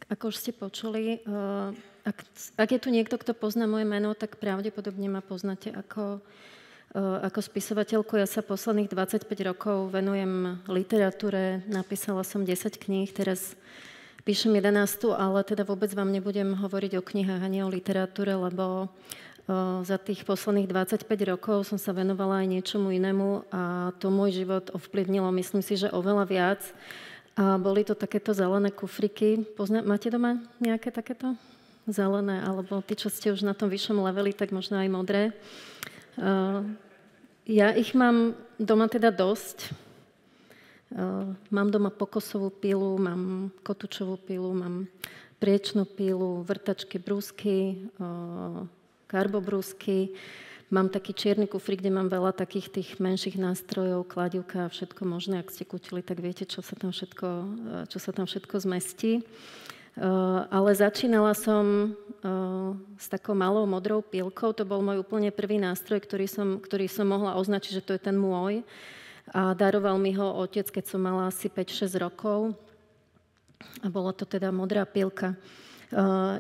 Ako už ste počuli, ak je tu niekto, kto pozná moje meno, tak pravdepodobne ma poznáte ako spisovateľku. Ja sa posledných 25 rokov venujem literatúre, napísala som 10 kníh, teraz píšem 11, ale teda vôbec vám nebudem hovoriť o knihách ani o literatúre, lebo za tých posledných 25 rokov som sa venovala aj niečomu inému a to môj život ovplyvnilo, myslím si, že oveľa viac. A boli to takéto zelené kufriky. Máte doma nejaké takéto zelené? Alebo tí, čo ste už na tom vyššom leveli, tak možno aj modré. Ja ich mám doma teda dosť. Mám doma pokosovú pilu, mám kotúčovú pilu, mám priečnú pilu, vrtačky, brúsky, karbobrúsky. Mám taký čierny kufrík, kde mám veľa takých tých menších nástrojov, kladivka a všetko možné. Ak ste kútili, tak viete, čo sa tam všetko zmestí. Ale začínala som s takou malou modrou pílkou. To bol môj úplne prvý nástroj, ktorý som mohla označiť, že to je ten môj. A daroval mi ho otec, keď som mala asi 5-6 rokov. A bola to teda modrá pílka.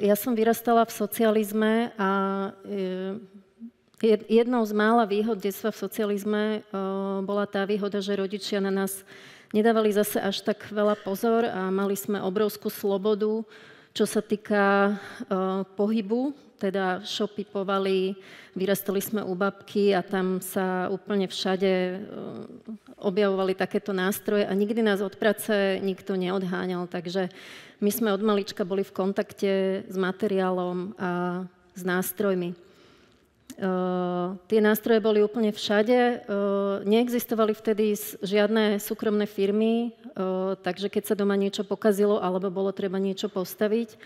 Ja som vyrastala v socializme a jednou z mála výhod detstva v socializme bola tá výhoda, že rodičia na nás nedávali zase až tak veľa pozor a mali sme obrovskú slobodu, čo sa týka pohybu, teda šopipovali, vyrastali sme u babky a tam sa úplne všade objavovali takéto nástroje a nikdy nás od práce nikto neodháňal, takže my sme od malička boli v kontakte s materiálom a s nástrojmi. Tie nástroje boli úplne všade, neexistovali vtedy žiadne súkromné firmy, takže keď sa doma niečo pokazilo alebo bolo treba niečo postaviť,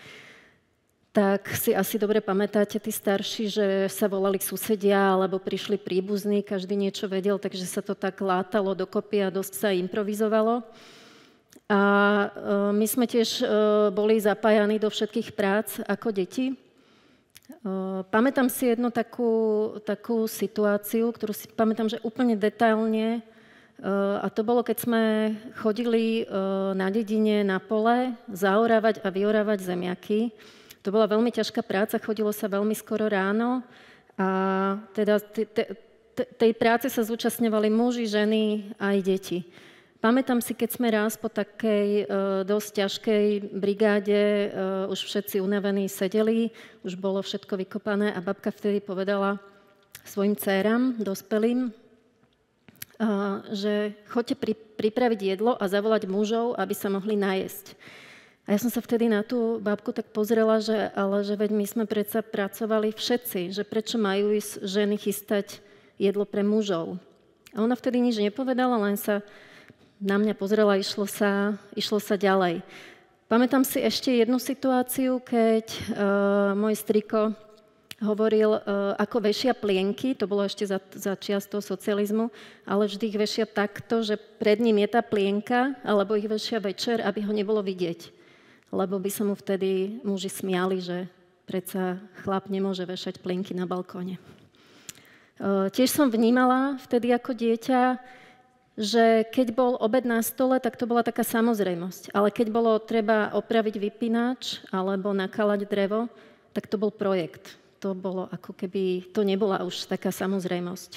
tak si asi dobre pamätáte tí starší, že sa volali susedia alebo prišli príbuzní, každý niečo vedel, takže sa to tak látalo dokopy a dosť sa improvizovalo. A my sme tiež boli zapájani do všetkých prác ako deti. Pamätám si jednu takú situáciu, ktorú si pamätám, že úplne detailne. A to bolo, keď sme chodili na dedine, na pole, zaorávať a vyorávať zemiaky. To bola veľmi ťažká práca, chodilo sa veľmi skoro ráno. A teda tej práce sa zúčastňovali muži, ženy aj deti. Pamätám si, keď sme raz po takej dosť ťažkej brigáde už všetci unavení sedeli, už bolo všetko vykopané a babka vtedy povedala svojim dcéram, dospelým, že choďte pripraviť jedlo a zavolať mužov, aby sa mohli najesť. A ja som sa vtedy na tú babku tak pozrela, že veď my sme predsa pracovali všetci, že prečo majú ísť ženy chystať jedlo pre mužov. A ona vtedy nič nepovedala, len sa na mňa pozrela, išlo sa ďalej. Pamätám si ešte jednu situáciu, keď môj striko hovoril, ako vešia plienky, to bolo ešte za čias toho socializmu, ale vždy ich vešia takto, že pred ním je tá plienka, alebo ich vešia večer, aby ho nebolo vidieť. Lebo by sa mu vtedy muži smiali, že predsa chlap nemôže vešať plienky na balkóne. Tiež som vnímala vtedy ako dieťa, že keď bol obed na stole, tak to bola taká samozrejmosť. Ale keď bolo treba opraviť vypínač alebo nakalať drevo, tak to bol projekt. To bolo ako keby, to nebola už taká samozrejmosť.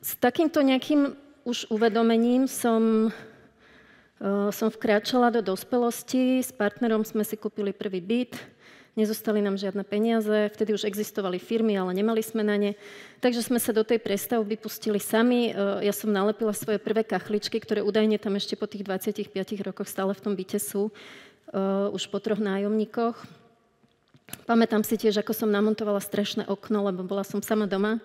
S takýmto nejakým už uvedomením som vkráčala do dospelosti. S partnerom sme si kúpili prvý byt. Nezostali nám žiadne peniaze, vtedy už existovali firmy, ale nemali sme na ne. Takže sme sa do tej prestavby pustili sami. Ja som nalepila svoje prvé kachličky, ktoré údajne tam ešte po tých 25 rokoch stále v tom byte sú, už po 3 nájomníkoch. Pamätám si tiež, ako som namontovala strešné okno, lebo bola som sama doma.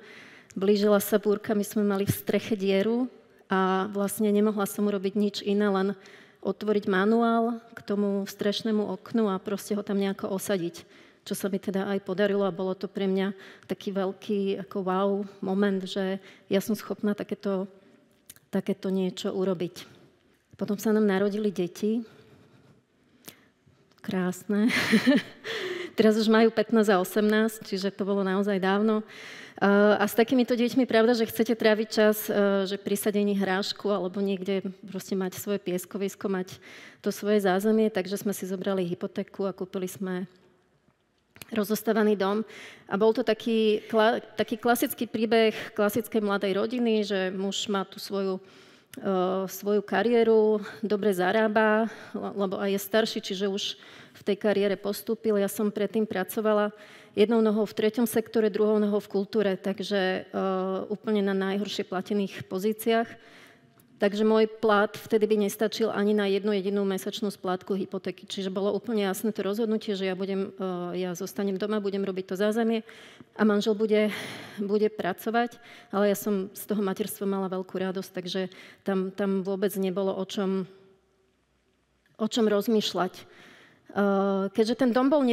Blížila sa búrka, my sme mali v streche dieru a vlastne nemohla som urobiť nič iné, len otvoriť manuál k tomu strešnému oknu a proste ho tam nejako osadiť. Čo sa mi teda aj podarilo a bolo to pre mňa taký veľký ako wow moment, že ja som schopná takéto niečo urobiť. Potom sa nám narodili deti. Krásne. Teraz už majú 15 a 18, čiže to bolo naozaj dávno. A s takýmito deťmi, pravda, že chcete tráviť čas, že pri sadení hrášku alebo niekde proste mať svoje pieskovisko, mať to svoje zázemie, takže sme si zobrali hypotéku a kúpili sme rozostávaný dom. A bol to taký klasický príbeh klasickej mladej rodiny, že muž má tú svoju kariéru, dobre zarába, lebo aj je starší, čiže už v tej kariére postúpil. Ja som predtým pracovala jednou nohou v 3. sektore, druhou nohou v kultúre, takže úplne na najhoršie platených pozíciách. Takže môj plat vtedy by nestačil ani na jednu jedinú mesačnú splátku hypotéky. Čiže bolo úplne jasné to rozhodnutie, že ja zostanem doma, budem robiť to zázemie a manžel bude pracovať. Ale ja som z toho materstva mala veľkú radosť, takže tam vôbec nebolo o čom rozmýšľať. Keďže ten dom bol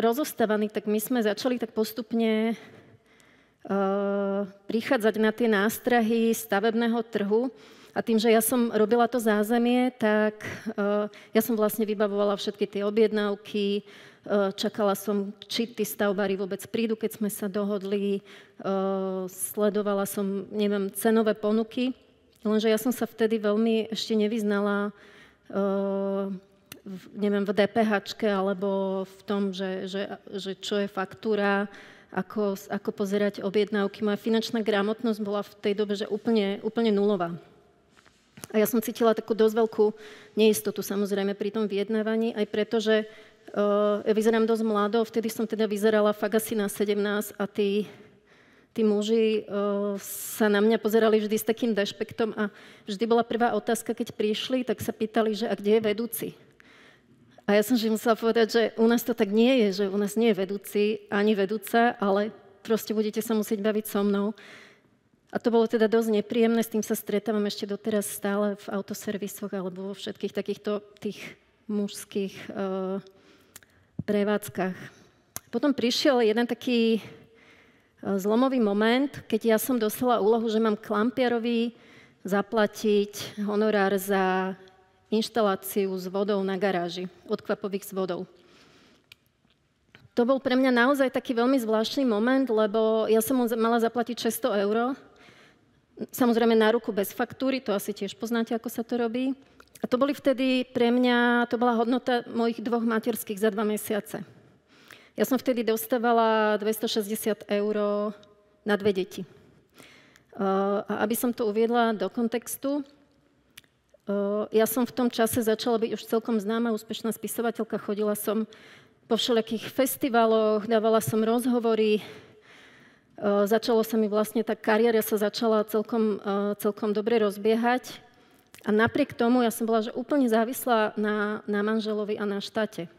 rozostávaný, tak my sme začali tak postupne prichádzať na tie nástrahy stavebného trhu. A tým, že ja som robila to zázemie, tak ja som vlastne vybavovala všetky tie objednávky, čakala som, či tí stavbári vôbec prídu, keď sme sa dohodli, sledovala som, cenové ponuky, lenže ja som sa vtedy veľmi ešte nevyznala v DPH-čke alebo v tom, že čo je faktúra, ako pozerať objednávky. Moja finančná gramotnosť bola v tej dobe že úplne nulová. A ja som cítila takú dosť veľkú neistotu samozrejme pri tom vyjednávaní, aj preto, že ja vyzerám dosť mlado, vtedy som teda vyzerala fakt asi na 17 a tí muži sa na mňa pozerali vždy s takým dešpektom a vždy bola prvá otázka, keď prišli, tak sa pýtali, že a kde je vedúci? A ja som musela povedať, že u nás to tak nie je, že u nás nie je vedúci ani vedúca, ale proste budete sa musieť baviť so mnou. A to bolo teda dosť nepríjemné, s tým sa stretávam ešte doteraz stále v autoservisoch alebo vo všetkých takýchto tých mužských prevádzkach. Potom prišiel jeden taký zlomový moment, keď ja som dostala úlohu, že mám klampiarovi zaplatiť honorár za inštaláciu s vodou na garáži, odkvapových s vodou. To bol pre mňa naozaj taký veľmi zvláštny moment, lebo ja som mu mala zaplatiť 600 €, samozrejme na ruku bez faktúry, to asi tiež poznáte, ako sa to robí. A to boli vtedy pre mňa, to bola hodnota mojich 2 materských za 2 mesiace. Ja som vtedy dostávala 260 € na 2 deti. A aby som to uviedla do kontextu, ja som v tom čase začala byť už celkom známa, úspešná spisovateľka, chodila som po všelijakých festivaloch, dávala som rozhovory, začalo sa mi vlastne, tá kariéra sa začala celkom dobre rozbiehať a napriek tomu ja som bola že úplne závislá na manželovi a na štáte.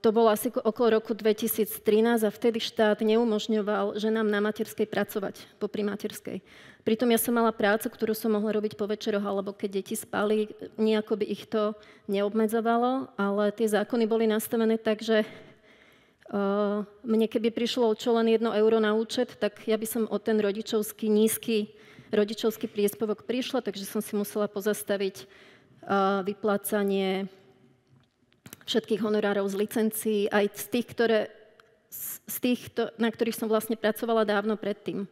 To bolo asi okolo roku 2013 a vtedy štát neumožňoval ženám na materskej pracovať, popri materskej. Pritom ja som mala prácu, ktorú som mohla robiť po večeroch, alebo keď deti spali, nejako by ich to neobmedzovalo, ale tie zákony boli nastavené tak, že mne keby prišlo čo len 1 € na účet, tak ja by som o ten nízky rodičovský príspevok prišla, takže som si musela pozastaviť vyplácanie všetkých honorárov z licencií, aj z tých, na ktorých som vlastne pracovala dávno predtým.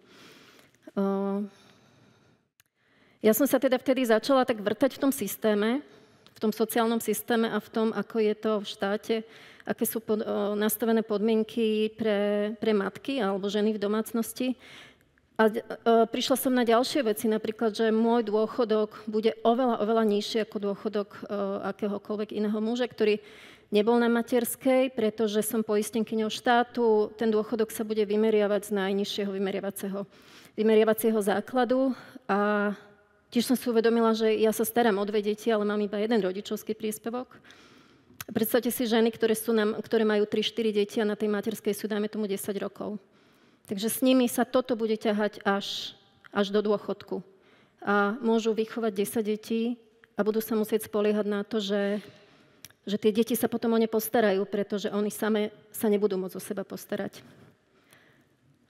Ja som sa teda vtedy začala tak vrtať v tom systéme, v tom sociálnom systéme a v tom, ako je to v štáte, aké sú nastavené podmienky pre matky alebo ženy v domácnosti. A prišla som na ďalšie veci, napríklad, že môj dôchodok bude oveľa nižší ako dôchodok akéhokoľvek iného muža, ktorý nebol na materskej, pretože som poistenkyňou štátu. Ten dôchodok sa bude vymeriavať z najnižšieho vymeriavacieho základu. A tiež som si uvedomila, že ja sa starám o 2 deti, ale mám iba 1 rodičovský príspevok. Predstavte si ženy, ktoré majú 3-4 deti a na tej materskej sú, dajme tomu, 10 rokov. Takže s nimi sa toto bude ťahať až do dôchodku. A môžu vychovať 10 detí a budú sa musieť spoliehať na to, že tie deti sa potom o ne postarajú, pretože oni same sa nebudú môcť o seba postarať.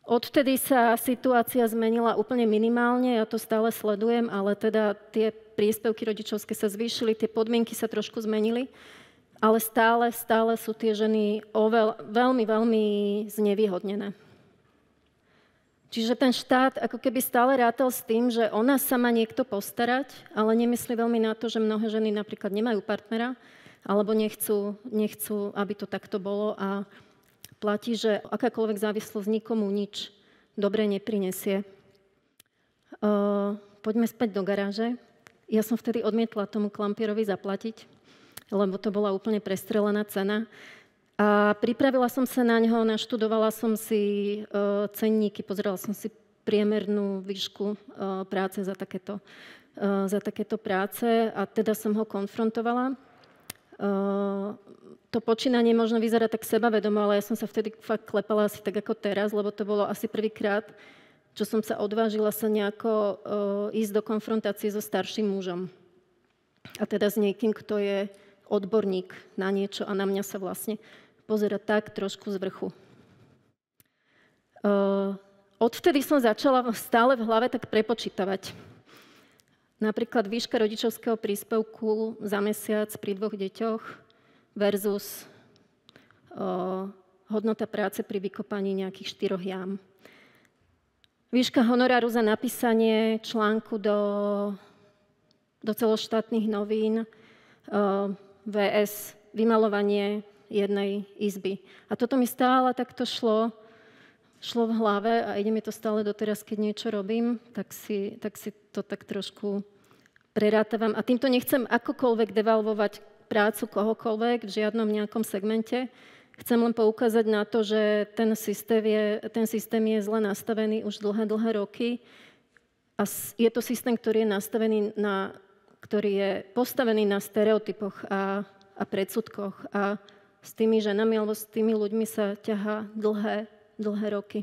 Odvtedy sa situácia zmenila úplne minimálne, ja to stále sledujem, ale teda tie príspevky rodičovské sa zvýšili, tie podmienky sa trošku zmenili. ale stále sú tie ženy veľmi znevýhodnené. Čiže ten štát ako keby stále rátal s tým, že o nás sa má niekto postarať, ale nemyslí veľmi na to, že mnohé ženy napríklad nemajú partnera, alebo nechcú, aby to takto bolo a platí, že akákoľvek závislosť nikomu nič dobre neprinesie. Poďme späť do garáže. Ja som vtedy odmietla tomu klampierovi zaplatiť, lebo to bola úplne prestrelená cena. A pripravila som sa na ňo, naštudovala som si cenníky, pozerala som si priemernú výšku práce za takéto práce a teda som ho konfrontovala. To počínanie možno vyzerá tak sebavedomo, ale ja som sa vtedy fakt klepala asi tak ako teraz, lebo to bolo asi prvýkrát, čo som sa odvážila sa nejako ísť do konfrontácie so starším mužom. A teda s niekým, kto je odborník na niečo a na mňa sa vlastne pozera tak trošku z vrchu. Odvtedy som začala stále v hlave tak prepočítavať. Napríklad výška rodičovského príspevku za mesiac pri 2 deťoch versus hodnota práce pri vykopaní nejakých 4 jám. Výška honoráru za napísanie článku do celoštátnych novín VS vymalovanie jednej izby. A toto mi stále takto šlo v hlave a ide mi to stále doteraz, keď niečo robím, tak si to tak trošku prerátavam. A týmto nechcem akokoľvek devalvovať prácu kohokoľvek v žiadnom nejakom segmente. Chcem len poukázať na to, že ten systém je zle nastavený už dlhé roky a je to systém, ktorý je postavený na stereotypoch a predsudkoch a s tými ženami alebo s tými ľuďmi sa ťahá dlhé roky.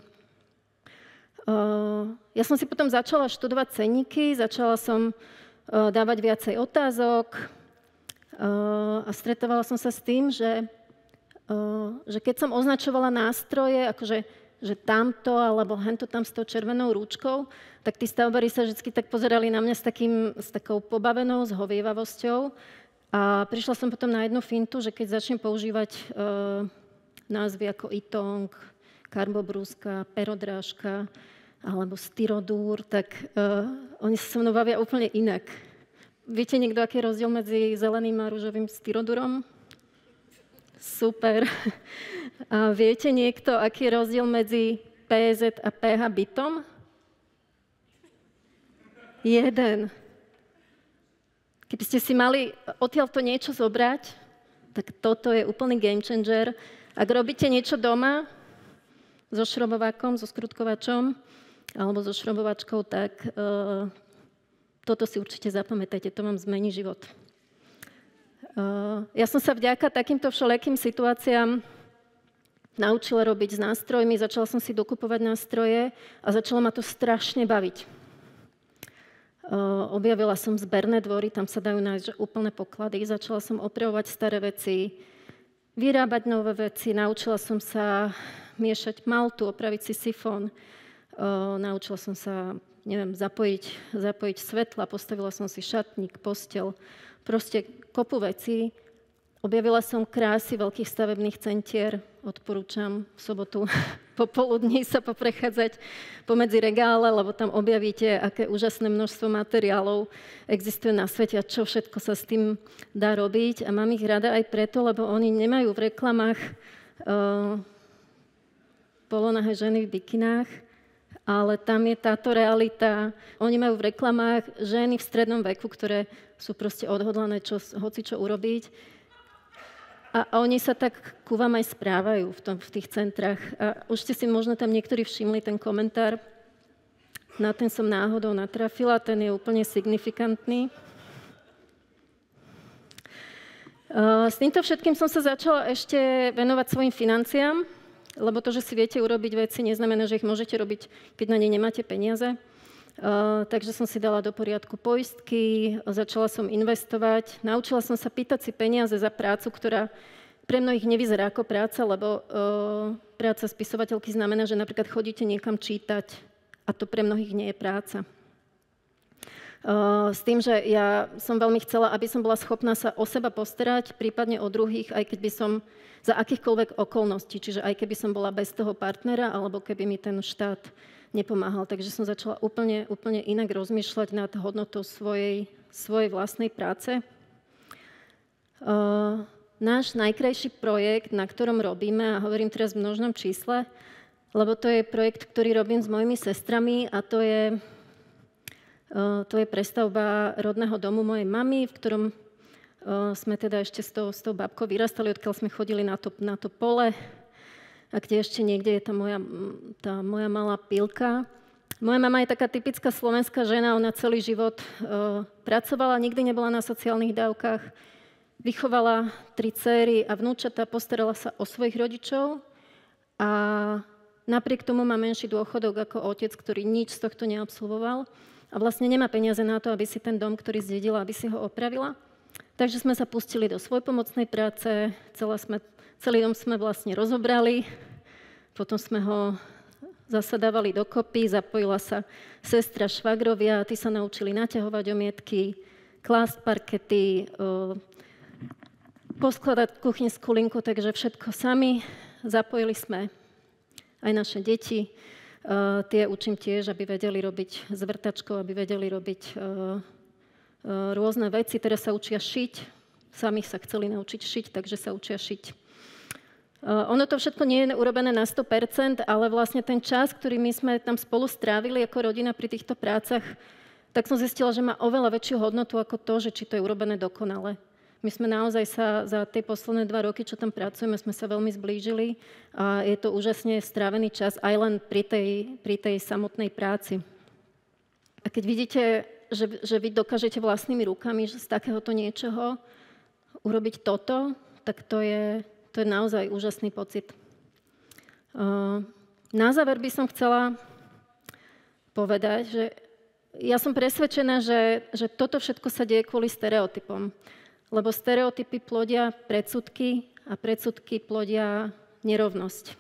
Ja som si potom začala študovať cenníky, začala som dávať viacej otázok a stretávala som sa s tým, že keď som označovala nástroje, akože že tamto alebo hento tam s tou červenou rúčkou, tak tí stavbári sa vždy tak pozerali na mňa s takou pobavenou zhovievavosťou. A prišla som potom na jednu fintu, že keď začnem používať názvy ako itong, karbobrúska, perodrážka alebo styrodúr, tak oni sa so mnou bavia úplne inak. Viete niekto, aký je rozdiel medzi zeleným a ružovým styrodúrom? Super. A viete niekto, aký je rozdiel medzi PZ a PH bytom? Jeden. Keby ste si mali odtiaľto niečo zobrať, tak toto je úplný game changer. Ak robíte niečo doma so šrobovákom, so skrutkovačom alebo so šrobovačkou, tak toto si určite zapamätajte, to vám zmení život. Ja som sa vďaka takýmto všelijakým situáciám naučila robiť s nástrojmi, začala som si dokupovať nástroje a začalo ma to strašne baviť. Objavila som zberné dvory, tam sa dajú nájsť úplné poklady. Začala som opravovať staré veci, vyrábať nové veci. Naučila som sa miešať maltu, opraviť si sifón. Naučila som sa, zapojiť svetla, postavila som si šatník, posteľ. Proste kopu vecí. Objavila som krásy veľkých stavebných centier. Odporúčam v sobotu popoludní sa poprechádzať pomedzi regále, lebo tam objavíte, aké úžasné množstvo materiálov existuje na svete a čo všetko sa s tým dá robiť. A mám ich rada aj preto, lebo oni nemajú v reklamách polonahé ženy v bikinách, ale tam je táto realita. Oni majú v reklamách ženy v strednom veku, ktoré sú proste odhodlané hocičo urobiť. A oni sa tak ku vám aj správajú v tých centrách. A už ste si možno tam niektorí všimli ten komentár. Na ten som náhodou natrafila, ten je úplne signifikantný. S týmto všetkým som sa začala ešte venovať svojim financiám, lebo to, že si viete urobiť veci, neznamená, že ich môžete robiť, keď na ne nemáte peniaze. Takže som si dala do poriadku poistky, začala som investovať, naučila som sa pýtať si peniaze za prácu, ktorá pre mnohých nevyzerá ako práca, lebo práca spisovateľky znamená, že napríklad chodíte niekam čítať a to pre mnohých nie je práca. S tým, že ja som veľmi chcela, aby som bola schopná sa o seba postarať, prípadne o druhých, aj keď by som za akýchkoľvek okolností, čiže aj keby som bola bez toho partnera, alebo keby mi ten štát nepomáhal. Takže som začala úplne inak rozmýšľať nad hodnotou svojej vlastnej práce. Náš najkrajší projekt, na ktorom robíme, a hovorím teraz v množnom čísle, lebo to je projekt, ktorý robím s mojimi sestrami, a to je prestavba rodného domu mojej mamy, v ktorom sme teda ešte s tou babkou vyrastali, odkiaľ sme chodili na to pole, a kde ešte niekde je tá moja malá Pilka. Moja mama je taká typická slovenská žena, ona celý život pracovala, nikdy nebola na sociálnych dávkach, vychovala 3 dcéry a vnúčatá, postarala sa o svojich rodičov a napriek tomu má menší dôchodok ako otec, ktorý nič z tohto neabsolvoval a vlastne nemá peniaze na to, aby si ten dom, ktorý zdedila, aby si ho opravila. Takže sme sa pustili do svojpomocnej práce, celý dom sme vlastne rozobrali, potom sme ho zasadávali dokopy, zapojila sa sestra, švagrovia, tí sa naučili naťahovať omietky, klásť parkety, poskladať kuchynskú linku, takže všetko sami. Zapojili sme aj naše deti. Tie učím tiež, aby vedeli robiť s vrtačkou, aby vedeli robiť rôzne veci. Teraz sa učia šiť. Sami sa chceli naučiť šiť, takže sa učia šiť. Ono to všetko nie je urobené na 100%, ale vlastne ten čas, ktorý my sme tam spolu strávili ako rodina pri týchto prácach, tak som zistila, že má oveľa väčšiu hodnotu ako to, že či to je urobené dokonale. My sme naozaj sa za tie posledné 2 roky, čo tam pracujeme, sme sa veľmi zblížili a je to úžasne strávený čas aj len pri tej samotnej práci. A keď vidíte, že vy dokážete vlastnými rukami z takéhoto niečoho urobiť toto, tak to je naozaj úžasný pocit. Na záver by som chcela povedať, že ja som presvedčená, že toto všetko sa deje kvôli stereotypom. Lebo stereotypy plodia predsudky a predsudky plodia nerovnosť.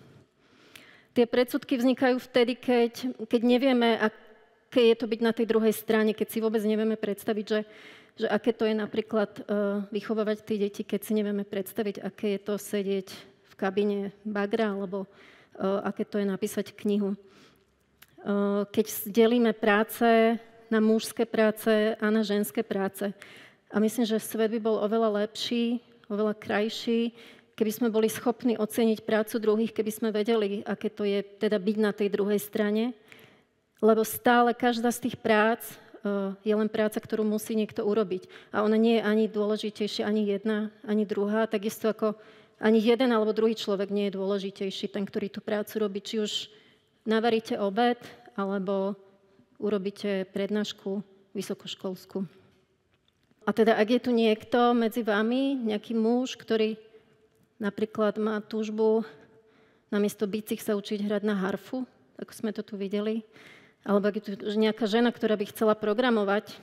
Tie predsudky vznikajú vtedy, keď nevieme, aké je to byť na tej druhej strane, keď si vôbec nevieme predstaviť, že aké to je napríklad vychovávať tie deti, keď si nevieme predstaviť, aké je to sedieť v kabíne bagra, alebo aké to je napísať knihu. Keď delíme práce na mužské práce a na ženské práce. A myslím, že svet by bol oveľa lepší, oveľa krajší, keby sme boli schopní oceniť prácu druhých, keby sme vedeli, aké to je teda byť na tej druhej strane. Lebo stále každá z tých prác je len práca, ktorú musí niekto urobiť. A ona nie je ani dôležitejšia, ani jedna, ani druhá. Takisto ako ani jeden alebo druhý človek nie je dôležitejší, ten, ktorý tú prácu robí. Či už navaríte obed, alebo urobíte prednášku vysokoškolskú. A teda, ak je tu niekto medzi vami, nejaký muž, ktorý napríklad má túžbu namiesto bicích sa učiť hrať na harfu, ako sme to tu videli, alebo ak je tu nejaká žena, ktorá by chcela programovať,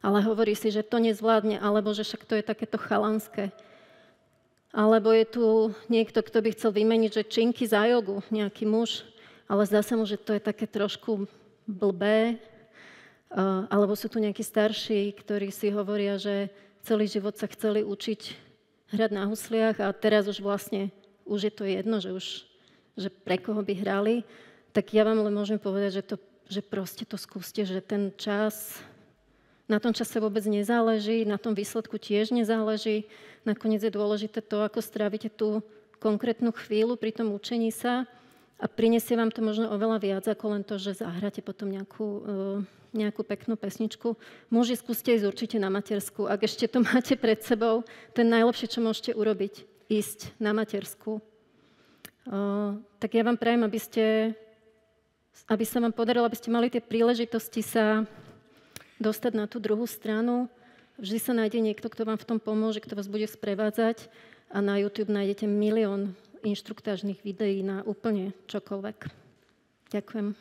ale hovorí si, že to nezvládne, alebo že však to je takéto chalanské. Alebo je tu niekto, kto by chcel vymeniť, že činky za jogu, nejaký muž, ale zdá sa mu, že to je také trošku blbé. Alebo sú tu nejakí starší, ktorí si hovoria, že celý život sa chceli učiť hrať na husliach a teraz už vlastne je to jedno, že pre koho by hrali. Tak ja vám len môžem povedať, že proste to skúste, že ten čas, na tom čase vôbec nezáleží, na tom výsledku tiež nezáleží. Nakoniec je dôležité to, ako strávite tú konkrétnu chvíľu pri tom učení sa a prinesie vám to možno oveľa viac, ako len to, že zahráte potom nejakú peknú pesničku. Muži, skúste ísť určite na matersku. Ak ešte to máte pred sebou, to je najlepšie, čo môžete urobiť. Ísť na matersku. Tak ja vám prajem, aby sa vám podarilo, aby ste mali tie príležitosti sa dostať na tú druhú stranu. Vždy sa nájde niekto, kto vám v tom pomôže, kto vás bude sprevádzať a na YouTube nájdete milión inštruktážnych videí na úplne čokoľvek. Ďakujem.